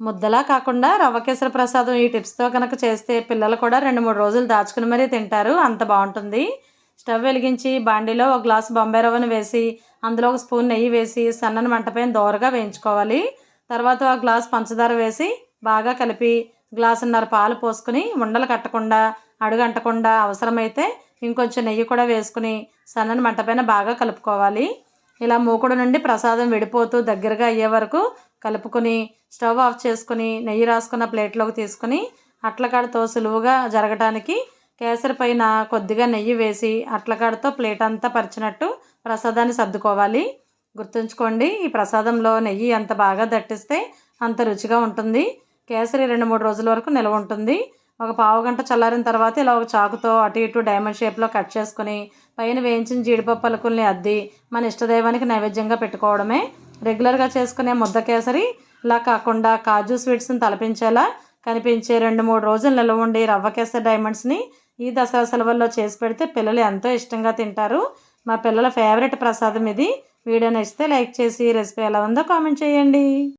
ముద్దలా కాకుండా రవ్వ కేసరి ప్రసాదం ఈ టిప్స్తో కనుక చేస్తే పిల్లలు కూడా 2-3 రోజులు దాచుకుని మరీ తింటారు. అంత బాగుంటుంది. స్టవ్ వెలిగించి బాండీలో ఒక గ్లాసు బొంబాయి రవ్వను వేసి అందులో ఒక స్పూన్ నెయ్యి వేసి సన్నని మంట పైన దోరగా వేయించుకోవాలి. తర్వాత ఒక గ్లాసు పంచదార వేసి బాగా కలిపి గ్లాసున్నర పాలు పోసుకుని ఉండలు కట్టకుండా అడుగంటకుండా అవసరమైతే ఇంకొంచెం నెయ్యి కూడా వేసుకుని సన్నని మంట పైన బాగా కలుపుకోవాలి. ఇలా మూకుడు నుండి ప్రసాదం విడిపోతూ దగ్గరగా అయ్యే వరకు కలుపుకొని స్టవ్ ఆఫ్ చేసుకుని నెయ్యి రాసుకున్న ప్లేట్లోకి తీసుకుని అట్లకాడతో సులువుగా జరగటానికి కేసరి పైన కొద్దిగా నెయ్యి వేసి అట్లకాడతో ప్లేట్ అంతా పరిచినట్టు ప్రసాదాన్ని సర్దుకోవాలి. గుర్తుంచుకోండి, ఈ ప్రసాదంలో నెయ్యి ఎంత బాగా దట్టిస్తే అంత రుచిగా ఉంటుంది. కేసరి 2-3 రోజుల వరకు నిల్వ ఉంటుంది. ఒక పావుగంట చల్లారిన తర్వాత ఇలా ఒక చాకుతో అటు ఇటు డైమండ్ షేప్లో కట్ చేసుకుని పైన వేయించిన జీడిపప్పు పలుకుల్ని అద్ది మన ఇష్టదైవానికి నైవేద్యంగా పెట్టుకోవడమే. రెగ్యులర్గా చేసుకునే ముద్ద కేసరి ఇలా కాకుండా కాజు స్వీట్స్ని తలపించేలా కనిపించే 2-3 రోజులు నిల్వ ఉండి రవ్వ కేసరి డైమండ్స్ని ఈ దసరా సెలవుల్లో చేసి పెడితే పిల్లలు ఎంతో ఇష్టంగా తింటారు. మా పిల్లల ఫేవరెట్ ప్రసాదం ఇది. వీడియో నచ్చితే లైక్ చేసి రెసిపీ ఎలా ఉందో కామెంట్ చేయండి.